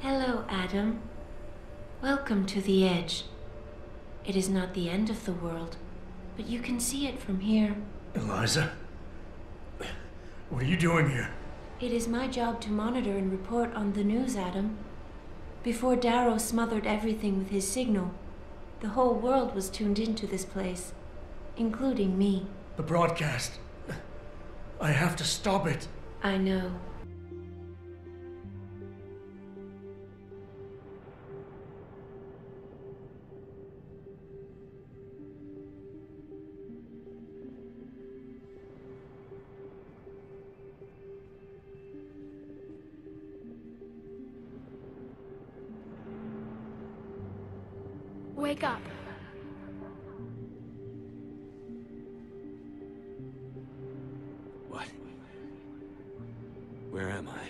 Hello, Adam. Welcome to the Edge. It is not the end of the world, but you can see it from here. Eliza? What are you doing here? It is my job to monitor and report on the news, Adam. Before Darrow smothered everything with his signal, the whole world was tuned into this place, including me. The broadcast. I have to stop it. I know. Wake up. What? Where am I?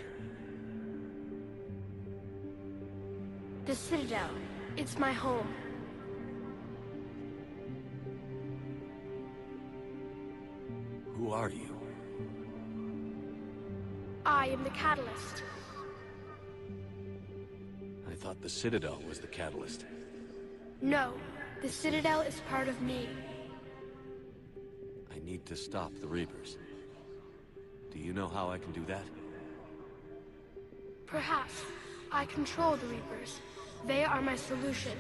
The Citadel. It's my home. Who are you? I am the Catalyst. I thought the Citadel was the catalyst. No, the Citadel is part of me. I need to stop the Reapers. Do you know how I can do that? Perhaps. I control the Reapers. They are my solution.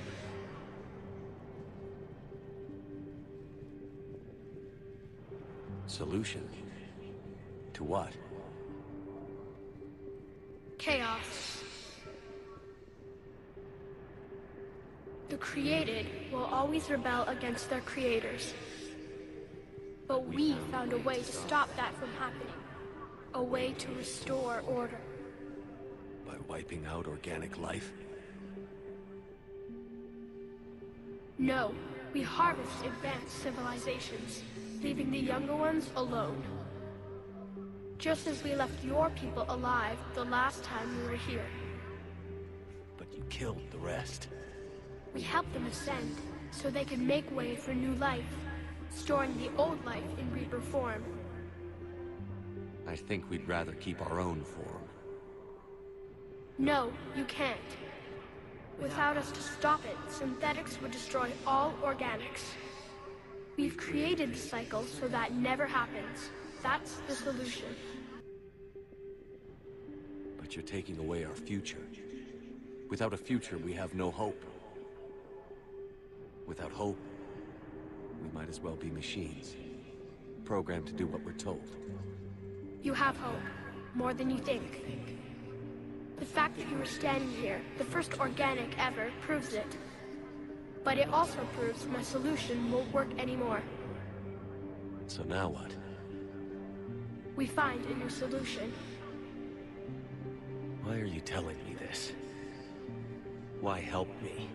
Solution? To what? Chaos. The created will always rebel against their creators. But we found a way to stop that from happening. A way to restore order. By wiping out organic life? No, we harvest advanced civilizations, leaving the younger ones alone. Just as we left your people alive the last time we were here. But you killed the rest. We helped them ascend, so they could make way for new life, storing the old life in Reaper form. I think we'd rather keep our own form. No, you can't. Without us to stop it, synthetics would destroy all organics. We've created the cycle so that never happens. That's the solution. But you're taking away our future. Without a future, we have no hope. Without hope, we might as well be machines, programmed to do what we're told. You have hope, more than you think. The fact that you were standing here, the first organic ever, proves it. But it also proves my solution won't work anymore. So now what? We find a new solution. Why are you telling me this? Why help me?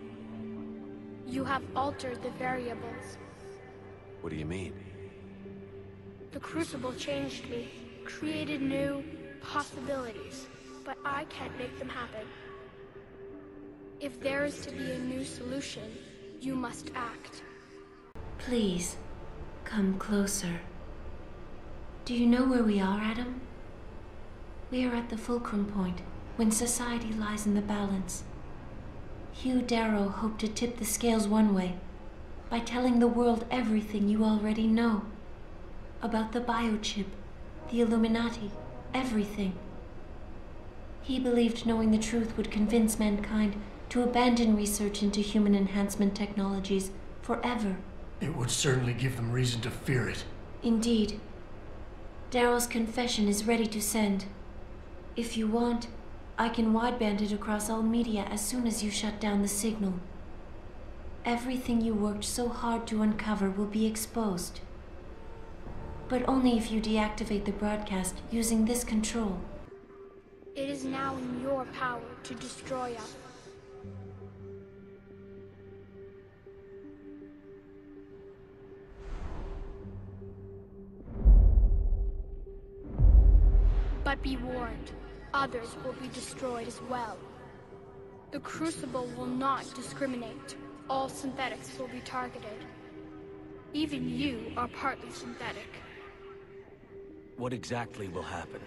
You have altered the variables. What do you mean? The Crucible changed me, created new possibilities, but I can't make them happen. If there is to be a new solution, you must act. Please, come closer. Do you know where we are, Adam? We are at the fulcrum point, when society lies in the balance. Hugh Darrow hoped to tip the scales one way, by telling the world everything you already know. About the biochip, the Illuminati, everything. He believed knowing the truth would convince mankind to abandon research into human enhancement technologies forever. It would certainly give them reason to fear it. Indeed. Darrow's confession is ready to send. If you want, I can wideband it across all media as soon as you shut down the signal. Everything you worked so hard to uncover will be exposed. But only if you deactivate the broadcast using this control. It is now in your power to destroy us. But be warned, others will be destroyed as well. The Crucible will not discriminate. All synthetics will be targeted. Even you are partly synthetic. What exactly will happen?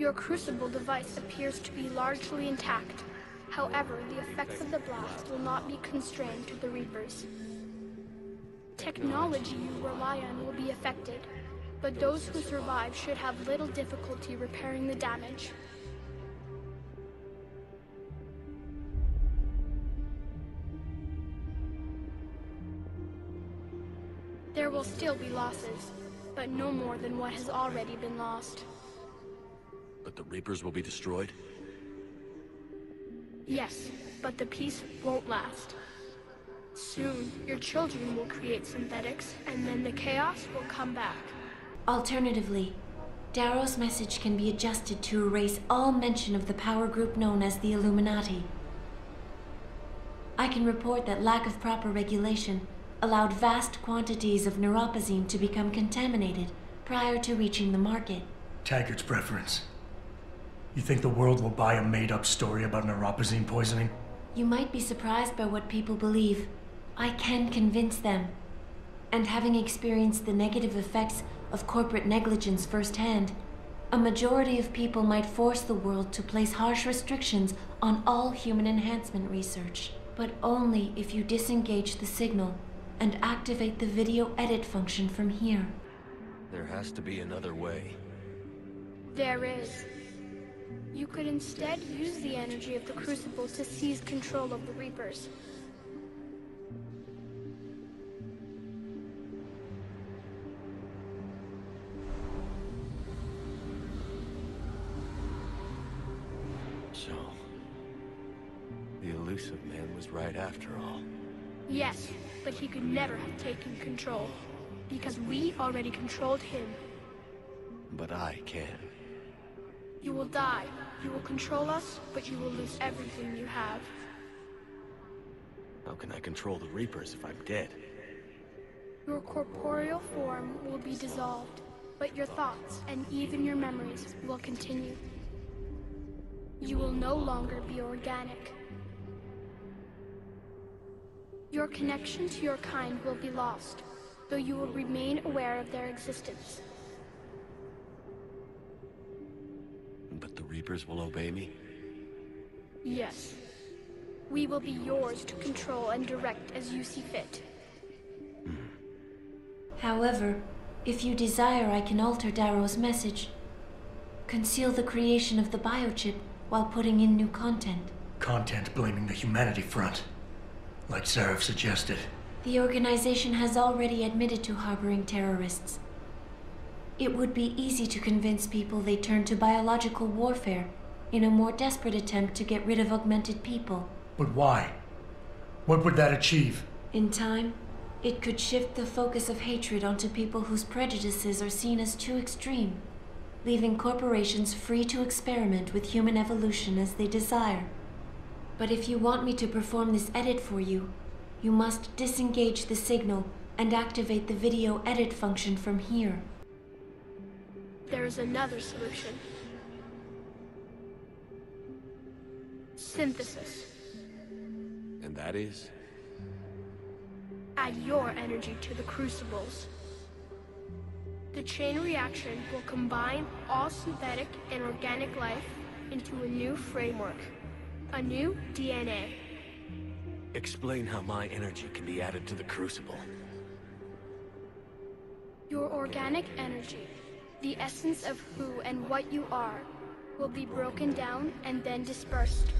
Your crucible device appears to be largely intact. However, the effects of the blast will not be constrained to the Reapers. Technology you rely on will be affected, but those who survive should have little difficulty repairing the damage. There will still be losses, but no more than what has already been lost. But the Reapers will be destroyed? Yes, but the peace won't last. Soon, your children will create synthetics, and then the chaos will come back. Alternatively, Darrow's message can be adjusted to erase all mention of the power group known as the Illuminati. I can report that lack of proper regulation allowed vast quantities of neuropozyne to become contaminated prior to reaching the market. Taggart's preference. You think the world will buy a made-up story about neuropozyne poisoning? You might be surprised by what people believe. I can convince them. And having experienced the negative effects of corporate negligence firsthand, a majority of people might force the world to place harsh restrictions on all human enhancement research. But only if you disengage the signal and activate the video edit function from here. There has to be another way. There is. You could instead use the energy of the Crucible to seize control of the Reapers. So, the elusive man was right after all. Yes, but he could never have taken control, because we already controlled him. But I can. You will die. You will control us, but you will lose everything you have. How can I control the Reapers if I'm dead? Your corporeal form will be dissolved, but your thoughts and even your memories will continue. You will no longer be organic. Your connection to your kind will be lost, though you will remain aware of their existence. But the Reapers will obey me? Yes. We will be yours to control and direct as you see fit. However, if you desire, I can alter Darrow's message. Conceal the creation of the biochip while putting in new content. Content blaming the humanity front, like Seraph suggested. The organization has already admitted to harboring terrorists. It would be easy to convince people they turn to biological warfare in a more desperate attempt to get rid of augmented people. But why? What would that achieve? In time, it could shift the focus of hatred onto people whose prejudices are seen as too extreme, leaving corporations free to experiment with human evolution as they desire. But if you want me to perform this edit for you, you must disengage the signal and activate the video edit function from here. There is another solution. Synthesis. And that is? Add your energy to the crucibles. The chain reaction will combine all synthetic and organic life into a new framework, a new DNA. Explain how my energy can be added to the Crucible. Your organic energy, the essence of who and what you are, will be broken down and then dispersed.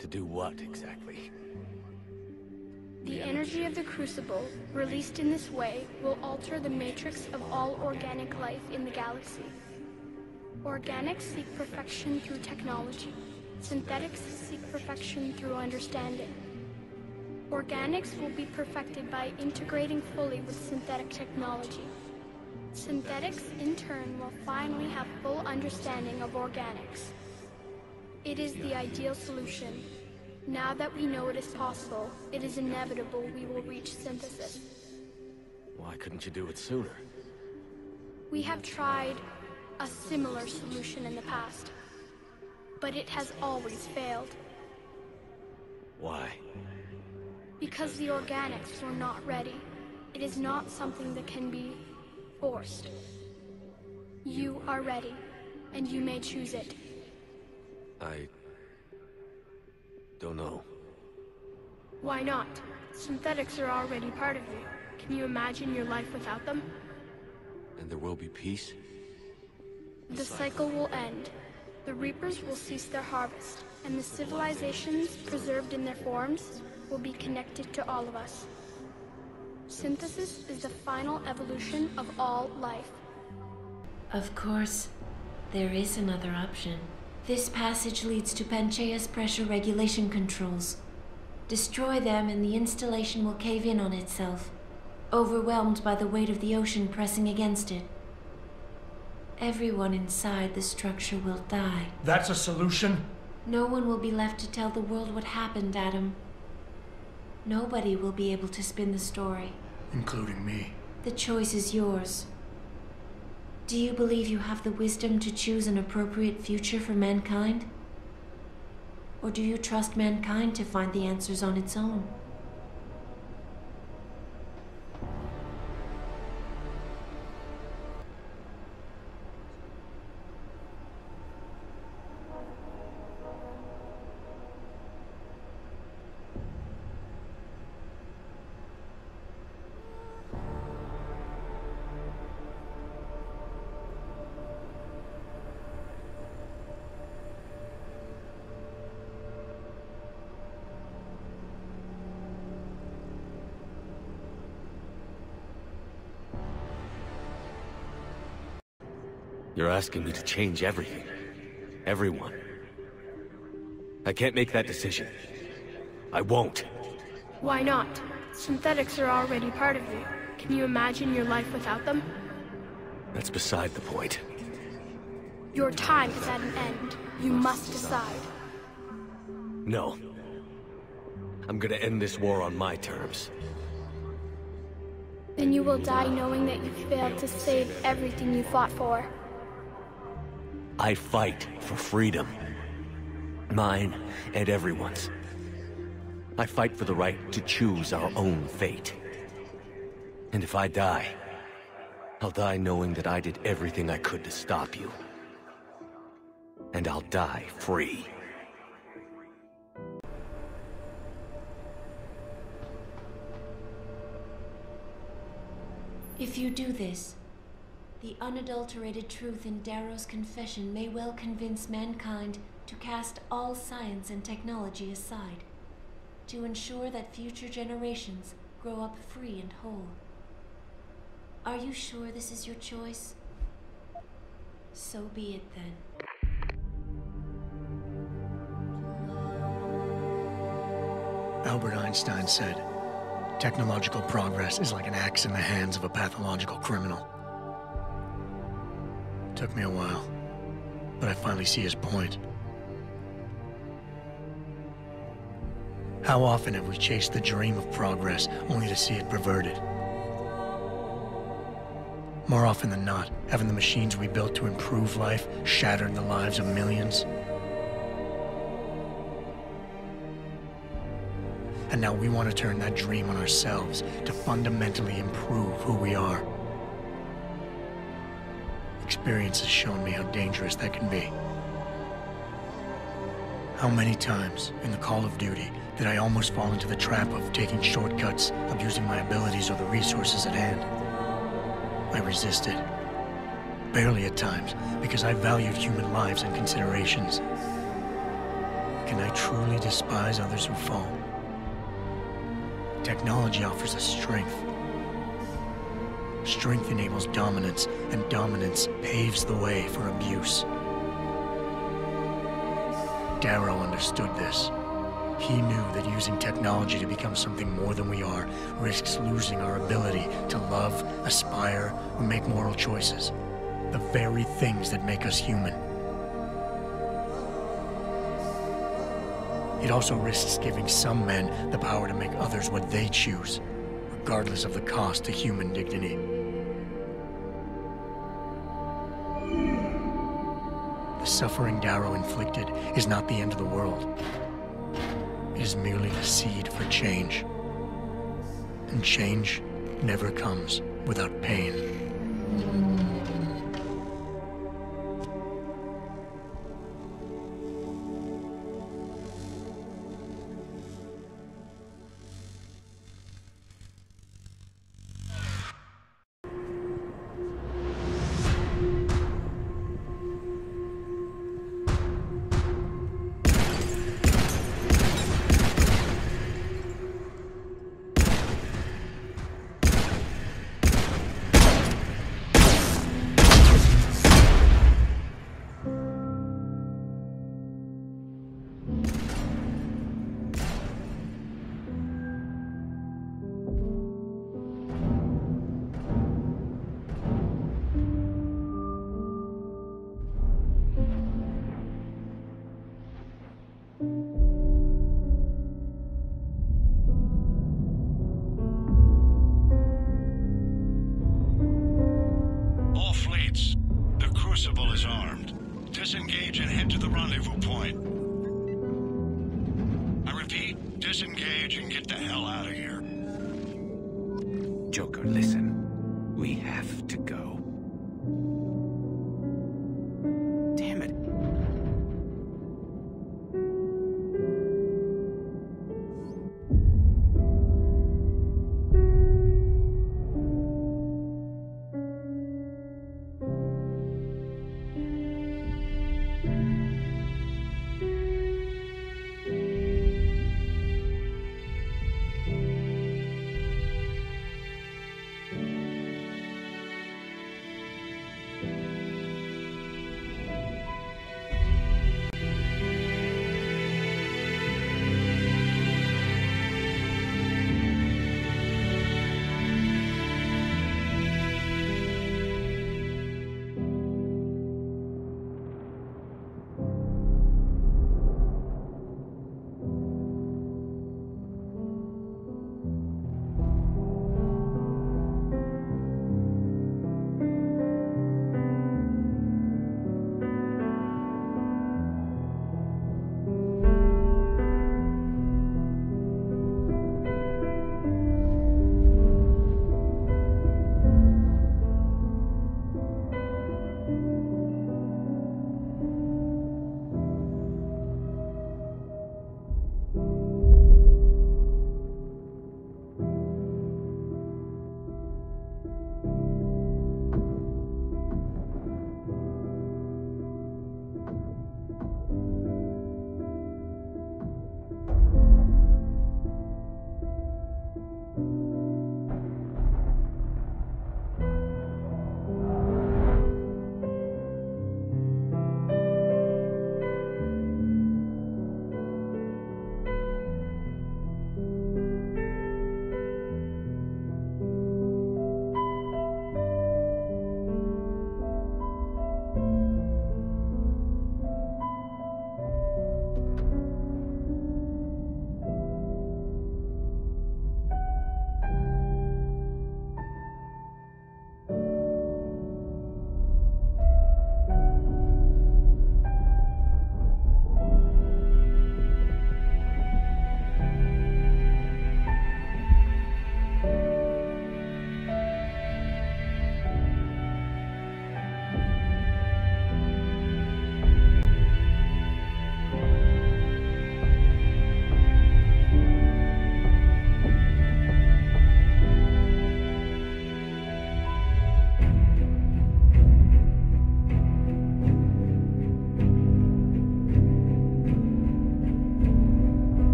To do what, exactly? The energy of the Crucible, released in this way, will alter the matrix of all organic life in the galaxy. Organics seek perfection through technology. Synthetics seek perfection through understanding. Organics will be perfected by integrating fully with synthetic technology. Synthetics, in turn, will finally have full understanding of organics. It is the ideal solution. Now that we know it is possible, it is inevitable we will reach synthesis. Why couldn't you do it sooner? We have tried a similar solution in the past, but it has always failed. Why? Because the organics were not ready. It is not something that can be forced. You are ready, and you may choose it. I don't know. Why not? Synthetics are already part of you. Can you imagine your life without them? And there will be peace? The cycle will end. The reapers will cease their harvest, and the civilizations preserved in their forms will be connected to all of us. Synthesis is the final evolution of all life. Of course, there is another option. This passage leads to Panchaea's pressure regulation controls. Destroy them and the installation will cave in on itself, overwhelmed by the weight of the ocean pressing against it. Everyone inside the structure will die. That's a solution? No one will be left to tell the world what happened, Adam. Nobody will be able to spin the story. Including me. The choice is yours. Do you believe you have the wisdom to choose an appropriate future for mankind? Or do you trust mankind to find the answers on its own? You're asking me to change everything. Everyone. I can't make that decision. I won't. Why not? Synthetics are already part of you. Can you imagine your life without them? That's beside the point. Your time is at an end. You must decide. No. I'm gonna end this war on my terms. Then you will die knowing that you failed to save everything you fought for. I fight for freedom. Mine and everyone's. I fight for the right to choose our own fate. And if I die, I'll die knowing that I did everything I could to stop you. And I'll die free. If you do this, the unadulterated truth in Darrow's confession may well convince mankind to cast all science and technology aside, to ensure that future generations grow up free and whole. Are you sure this is your choice? So be it then. Albert Einstein said, technological progress is like an axe in the hands of a pathological criminal. Took me a while, but I finally see his point. How often have we chased the dream of progress only to see it perverted? More often than not, haven't the machines we built to improve life shattered the lives of millions? And now we want to turn that dream on ourselves to fundamentally improve who we are. Experience has shown me how dangerous that can be. How many times in the Call of Duty did I almost fall into the trap of taking shortcuts, abusing my abilities or the resources at hand? I resisted. Barely at times, because I valued human lives and considerations. Can I truly despise others who fall? Technology offers us strength. Strength enables dominance, and dominance paves the way for abuse. Darrow understood this. He knew that using technology to become something more than we are risks losing our ability to love, aspire, or make moral choices. The very things that make us human. It also risks giving some men the power to make others what they choose, regardless of the cost to human dignity. The suffering Darrow inflicted is not the end of the world. It is merely the seed for change. And change never comes without pain. All fleets, the Crucible is armed. Disengage and head to the rendezvous point. I repeat, disengage and get the hell out of here. Joker, listen. We have to go. Damn it.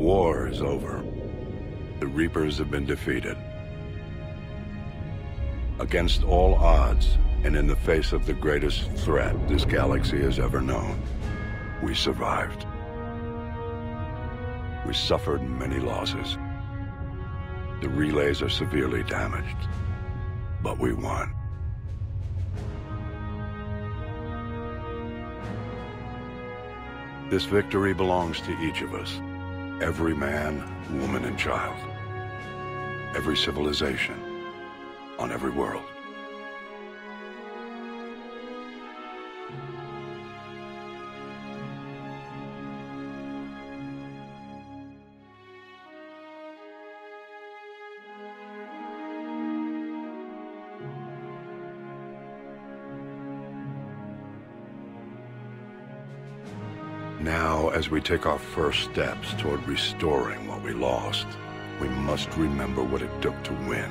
war is over. The Reapers have been defeated. Against all odds, and in the face of the greatest threat this galaxy has ever known, we survived. We suffered many losses. The relays are severely damaged, but we won. This victory belongs to each of us. Every man, woman, and child. Every civilization, on every world. Now, as we take our first steps toward restoring what we lost, we must remember what it took to win.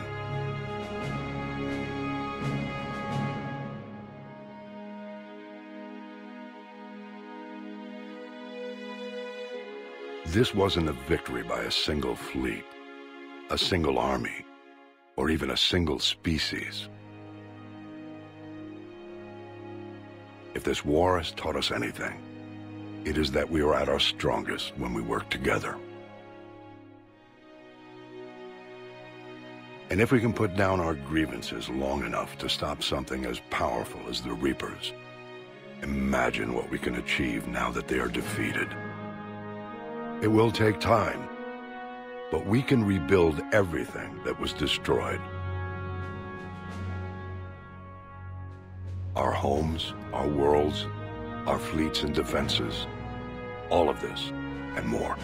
This wasn't a victory by a single fleet, a single army, or even a single species. If this war has taught us anything, it is that we are at our strongest when we work together. And if we can put down our grievances long enough to stop something as powerful as the Reapers, imagine what we can achieve now that they are defeated. It will take time, but we can rebuild everything that was destroyed. Our homes, our worlds, our fleets and defenses, all of this and more.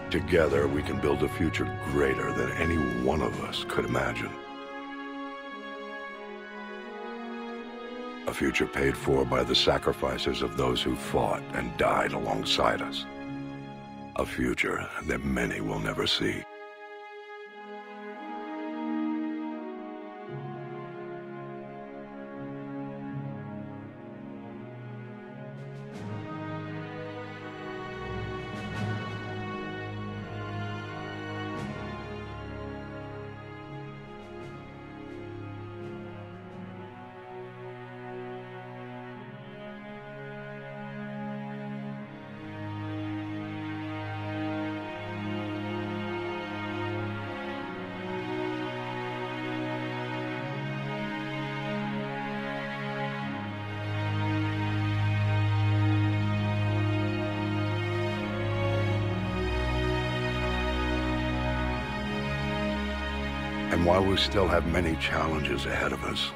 Together, we can build a future greater than any one of us could imagine. A future paid for by the sacrifices of those who fought and died alongside us. A future that many will never see. And while we still have many challenges ahead of us,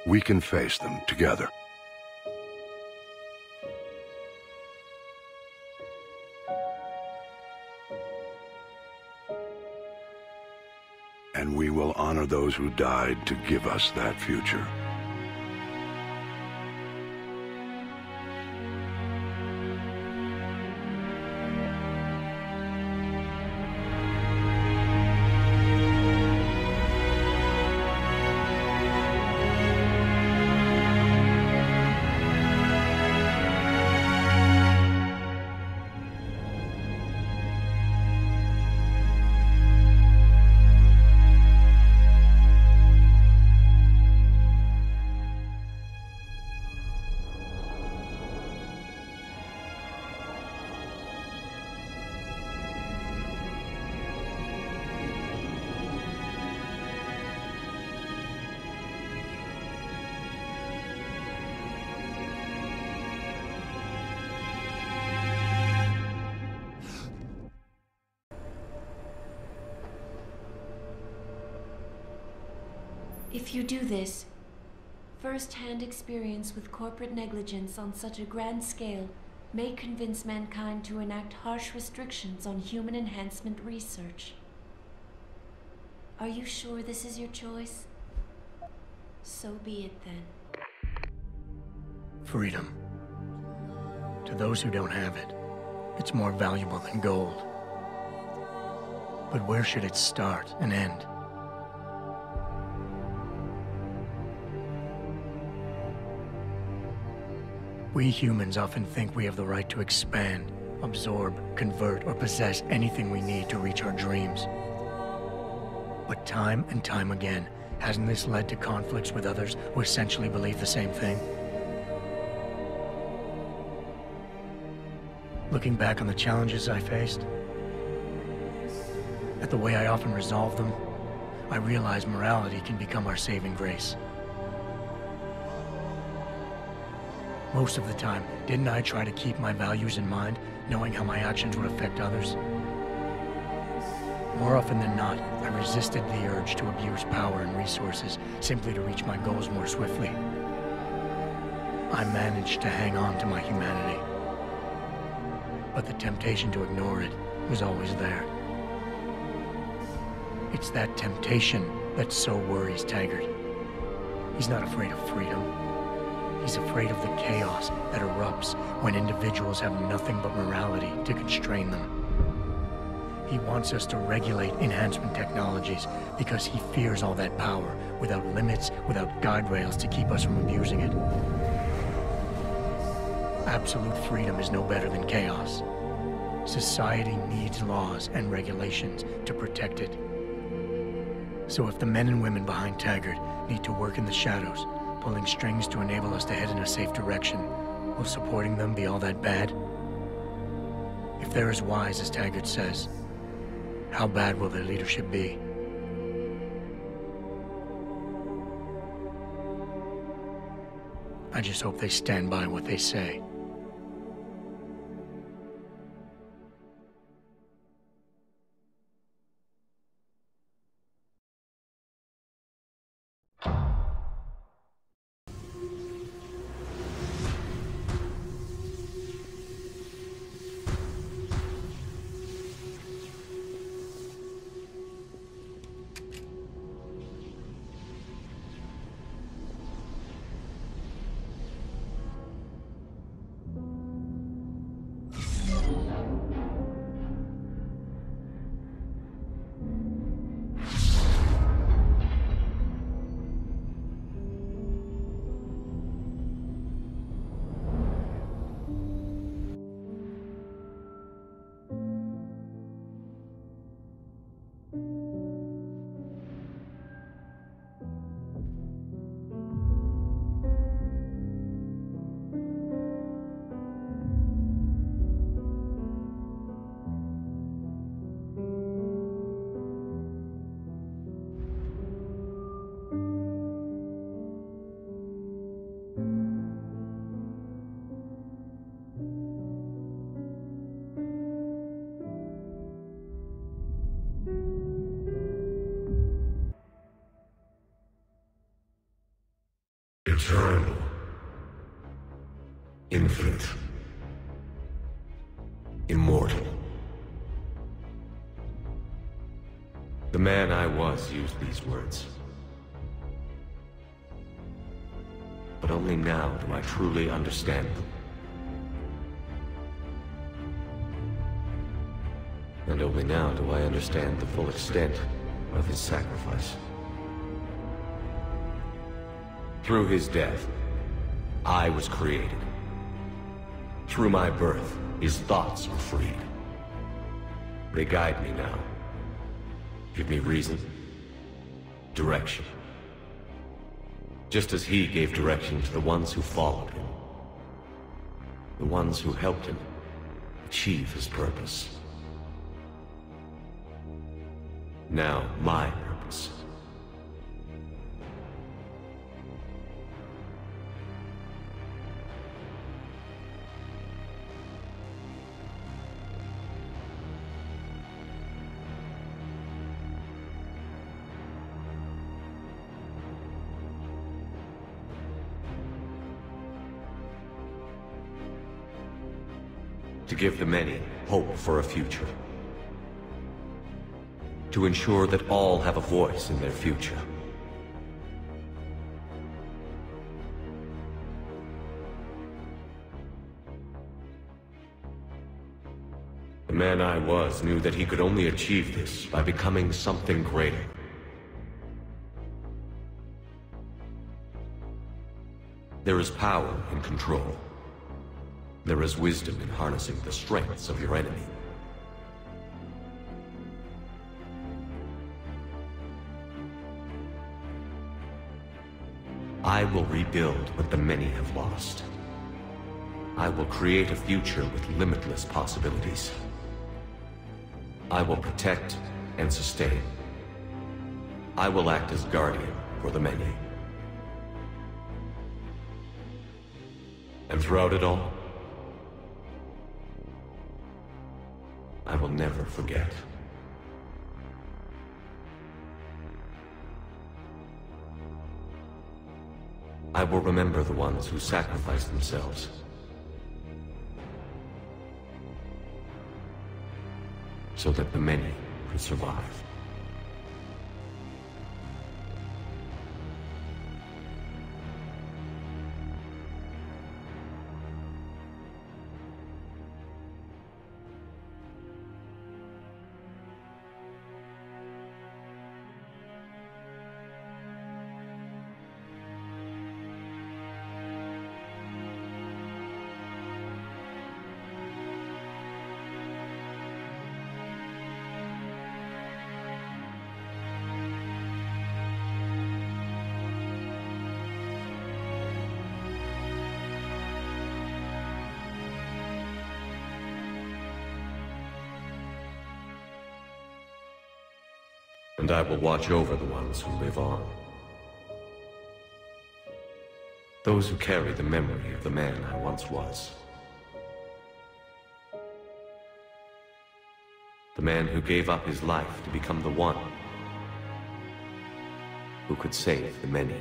we can face them together. And we will honor those who died to give us that future. If you do this, first-hand experience with corporate negligence on such a grand scale may convince mankind to enact harsh restrictions on human enhancement research. Are you sure this is your choice? So be it then. Freedom. To those who don't have it, it's more valuable than gold. But where should it start and end? We humans often think we have the right to expand, absorb, convert, or possess anything we need to reach our dreams. But time and time again, hasn't this led to conflicts with others who essentially believe the same thing? Looking back on the challenges I faced, at the way I often resolve them, I realize morality can become our saving grace. Most of the time, didn't I try to keep my values in mind, knowing how my actions would affect others? More often than not, I resisted the urge to abuse power and resources simply to reach my goals more swiftly. I managed to hang on to my humanity, but the temptation to ignore it was always there. It's that temptation that so worries Taggart. He's not afraid of freedom. He's afraid of the chaos that erupts when individuals have nothing but morality to constrain them. He wants us to regulate enhancement technologies because he fears all that power, without limits, without guide rails to keep us from abusing it. Absolute freedom is no better than chaos. Society needs laws and regulations to protect it. So if the men and women behind Taggart need to work in the shadows, pulling strings to enable us to head in a safe direction, will supporting them be all that bad? If they're as wise as Taggart says, how bad will their leadership be? I just hope they stand by what they say. Eternal. Infinite. Immortal. The man I was used these words. But only now do I truly understand them. And only now do I understand the full extent of his sacrifice. Through his death, I was created. Through my birth, his thoughts were freed. They guide me now. Give me reason, direction. Just as he gave direction to the ones who followed him. The ones who helped him achieve his purpose. Now, my purpose. To give the many hope for a future. To ensure that all have a voice in their future. The man I was knew that he could only achieve this by becoming something greater. There is power in control. There is wisdom in harnessing the strengths of your enemy. I will rebuild what the many have lost. I will create a future with limitless possibilities. I will protect and sustain. I will act as guardian for the many. And throughout it all, I will never forget. I will remember the ones who sacrificed themselves. So that the many could survive. And I will watch over the ones who live on. Those who carry the memory of the man I once was. The man who gave up his life to become the one who could save the many.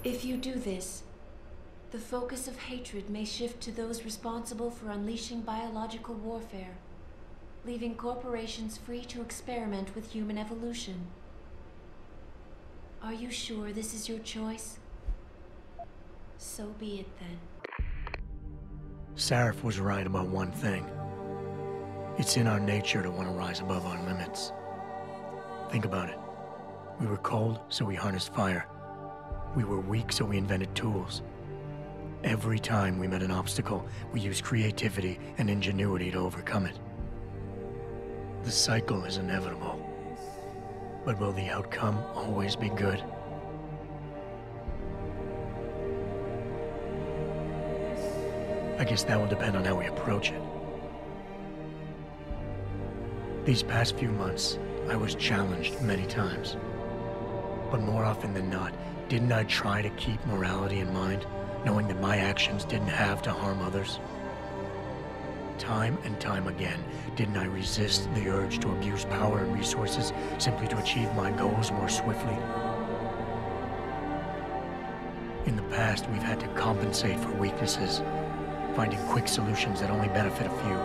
If you do this, the focus of hatred may shift to those responsible for unleashing biological warfare, leaving corporations free to experiment with human evolution. Are you sure this is your choice? So be it then. Sarif was right about one thing. It's in our nature to want to rise above our limits. Think about it. We were cold, so we harnessed fire. We were weak, so we invented tools. Every time we met an obstacle, we used creativity and ingenuity to overcome it. The cycle is inevitable. But will the outcome always be good? I guess that will depend on how we approach it. These past few months, I was challenged many times. But more often than not, didn't I try to keep morality in mind, knowing that my actions didn't have to harm others? Time and time again, didn't I resist the urge to abuse power and resources simply to achieve my goals more swiftly? In the past, we've had to compensate for weaknesses, finding quick solutions that only benefit a few.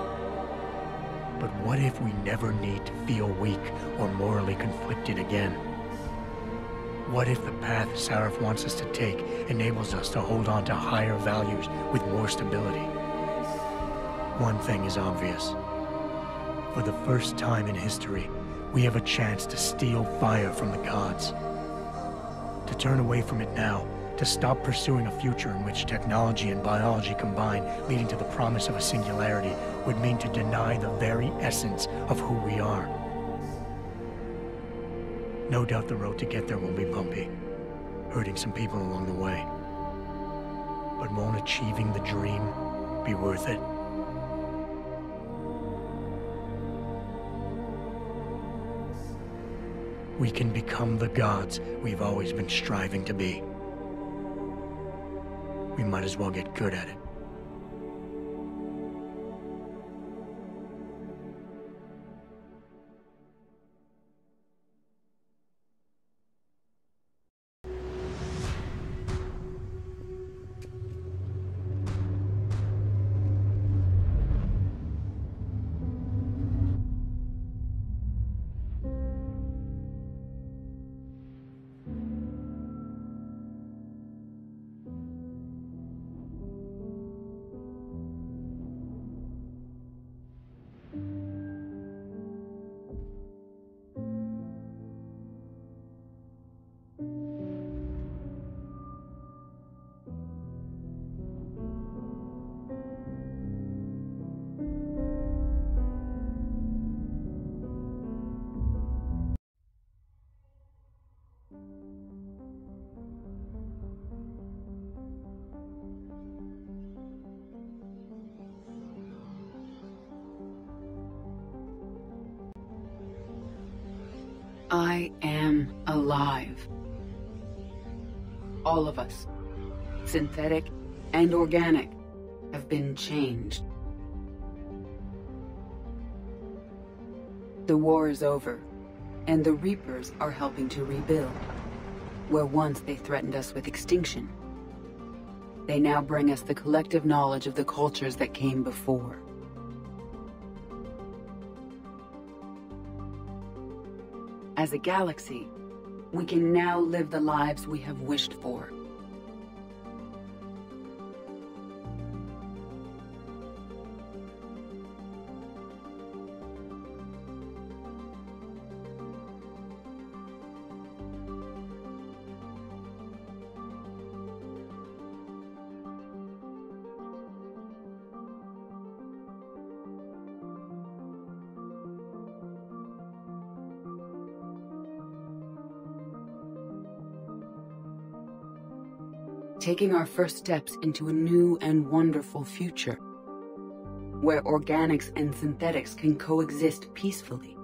But what if we never need to feel weak or morally conflicted again? What if the path Sarif wants us to take enables us to hold on to higher values with more stability? One thing is obvious. For the first time in history, we have a chance to steal fire from the gods. To turn away from it now, to stop pursuing a future in which technology and biology combine, leading to the promise of a singularity, would mean to deny the very essence of who we are. No doubt the road to get there will be bumpy, hurting some people along the way. But won't achieving the dream be worth it? We can become the gods we've always been striving to be. We might as well get good at it. I am alive. All of us, synthetic and organic, have been changed. The war is over, and the Reapers are helping to rebuild. Where once they threatened us with extinction, they now bring us the collective knowledge of the cultures that came before. As a galaxy, we can now live the lives we have wished for. Taking our first steps into a new and wonderful future, where organics and synthetics can coexist peacefully.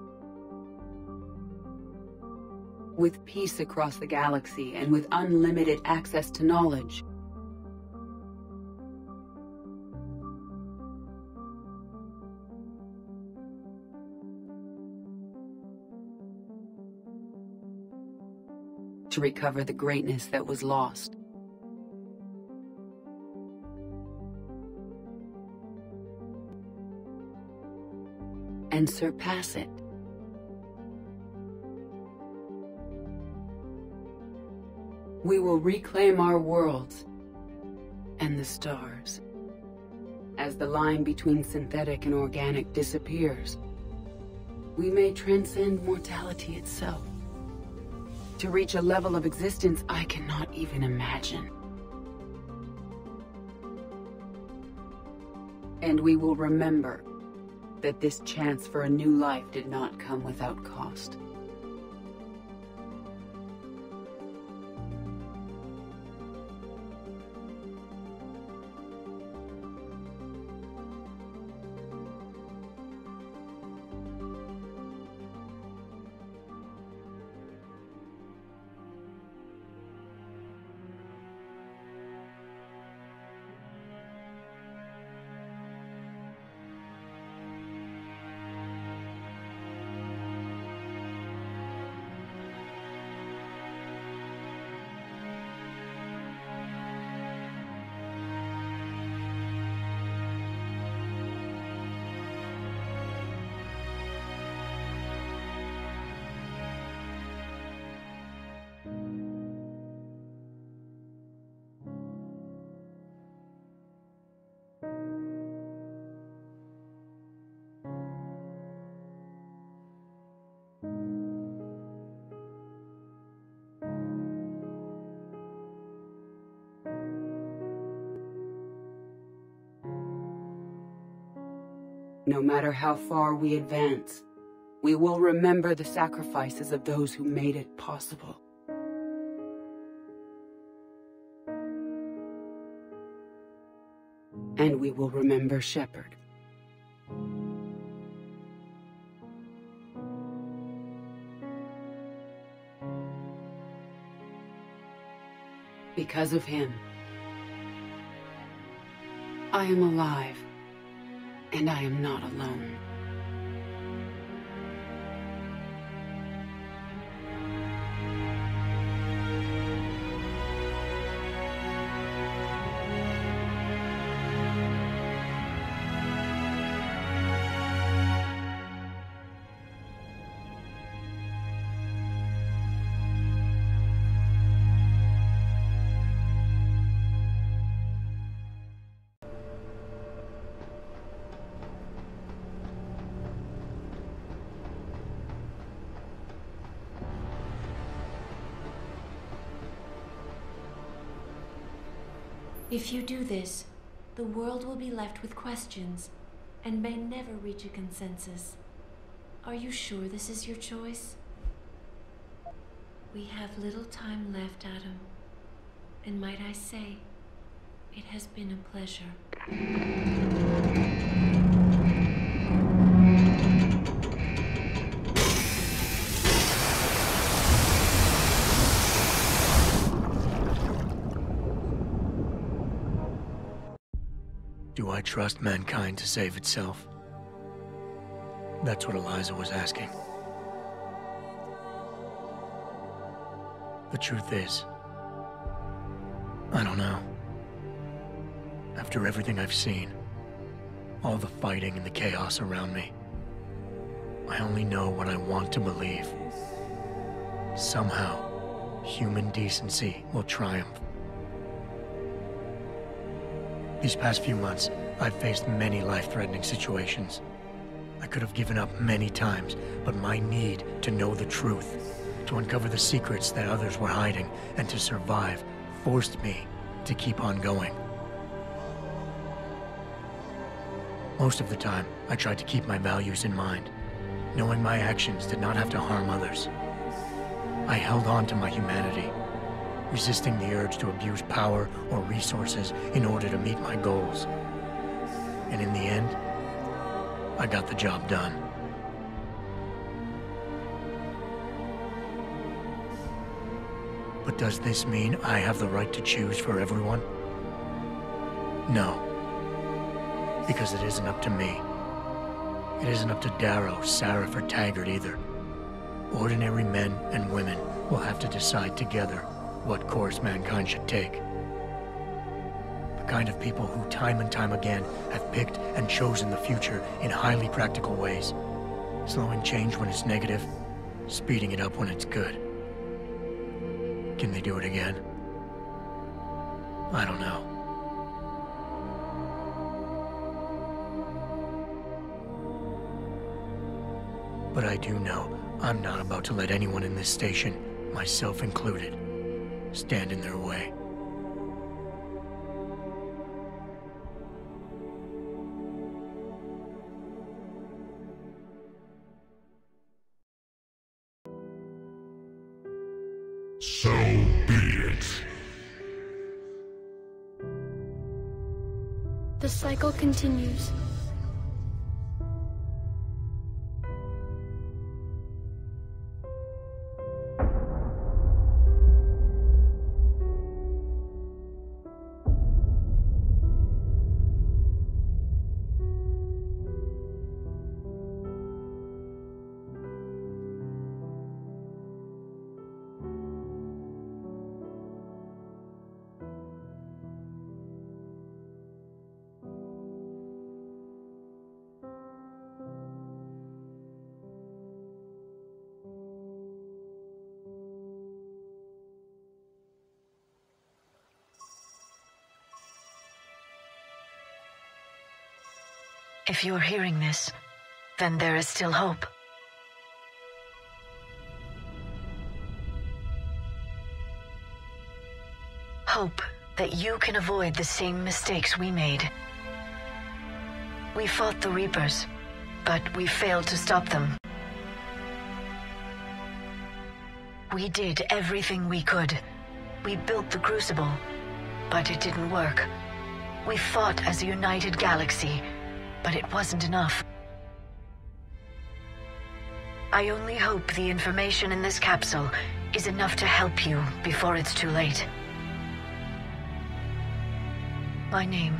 With peace across the galaxy and with unlimited access to knowledge. To recover the greatness that was lost. And surpass it. We will reclaim our worlds and the stars. As the line between synthetic and organic disappears, we may transcend mortality itself, to reach a level of existence I cannot even imagine. And we will remember that this chance for a new life did not come without cost. No matter how far we advance, we will remember the sacrifices of those who made it possible. And we will remember Shepard. Because of him, I am alive. And I am not alone. If you do this, the world will be left with questions and may never reach a consensus. Are you sure this is your choice? We have little time left, Adam. And might I say, it has been a pleasure. trust mankind to save itself? That's what Eliza was asking. The truth is, I don't know. After everything I've seen, all the fighting and the chaos around me, I only know what I want to believe. Somehow, human decency will triumph. These past few months, I've faced many life-threatening situations. I could have given up many times, but my need to know the truth, to uncover the secrets that others were hiding, and to survive, forced me to keep on going. Most of the time, I tried to keep my values in mind, knowing my actions did not have to harm others. I held on to my humanity, resisting the urge to abuse power or resources in order to meet my goals. And in the end, I got the job done. But does this mean I have the right to choose for everyone? No. Because it isn't up to me. It isn't up to Darrow, Sarif, or Taggart either. Ordinary men and women will have to decide together what course mankind should take. The kind of people who time and time again have picked and chosen the future in highly practical ways. Slowing change when it's negative, speeding it up when it's good. Can they do it again? I don't know. But I do know I'm not about to let anyone in this station, myself included, stand in their way. So be it. The cycle continues. If you're hearing this, then there is still hope. Hope that you can avoid the same mistakes we made. We fought the Reapers, but we failed to stop them. We did everything we could. We built the Crucible, but it didn't work. We fought as a united galaxy, but it wasn't enough. I only hope the information in this capsule is enough to help you before it's too late. My name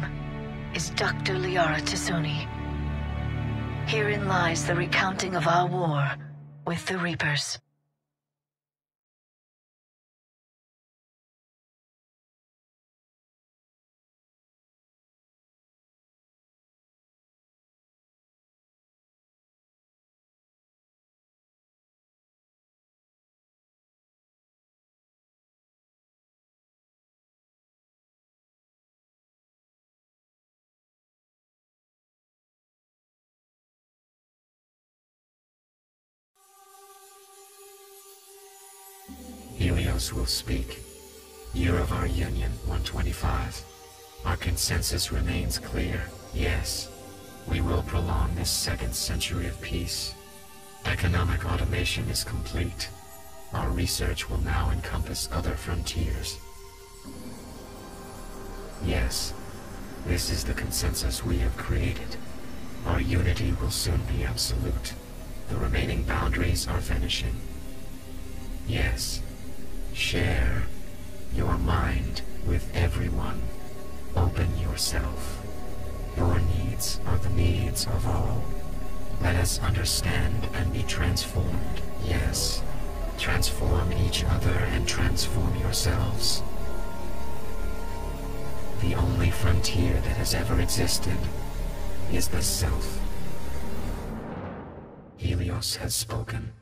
is Dr. Liara T'Soni. Herein lies the recounting of our war with the Reapers. Helios will speak. Year of our Union, 125. Our consensus remains clear. Yes, we will prolong this second century of peace. Economic automation is complete. Our research will now encompass other frontiers. Yes, this is the consensus we have created. Our unity will soon be absolute. The remaining boundaries are vanishing. Yes. Share your mind with everyone. Open yourself. Your needs are the needs of all. Let us understand and be transformed. Yes. Transform each other and transform yourselves. The only frontier that has ever existed is the self. Helios has spoken.